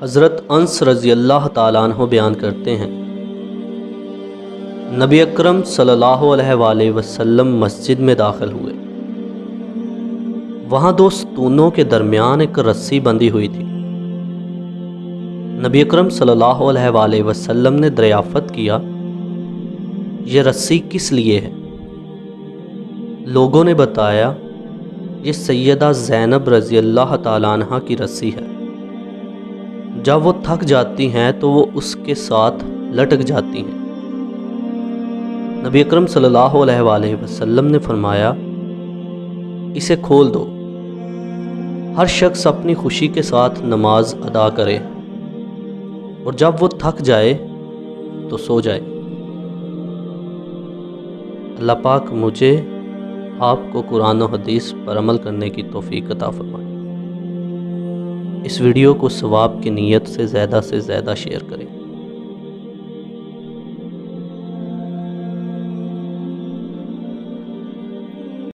حضرت انس رضی اللہ تعالیٰ عنہ بیان کرتے ہیں، نبی اکرم صلی اللہ علیہ وآلہ وسلم مسجد میں داخل ہوئے۔ وہاں دو ستونوں کے درمیان ایک رسی بندھی ہوئی تھی۔ نبی اکرم صلی اللہ علیہ وآلہ وسلم نے دریافت کیا، یہ رسی کس لیے ہے؟ لوگوں نے بتایا، یہ سیدہ زینب رضی اللہ تعالیٰ عنہ کی رسی ہے۔ جب وہ تھک جاتی ہیں تو وہ اس کے ساتھ لٹک جاتی ہیں۔ نبی اکرم صلی اللہ علیہ وآلہ وسلم نے فرمایا، اسے کھول دو، ہر شخص اپنی خوشی کے ساتھ نماز ادا کرے، اور جب وہ تھک جائے تو سو جائے۔ اللہ پاک مجھے آپ کو قرآن و حدیث پر عمل کرنے کی توفیق عطا فرمائے۔ اس ویڈیو کو ثواب کی نیت سے زیادہ شیئر کریں۔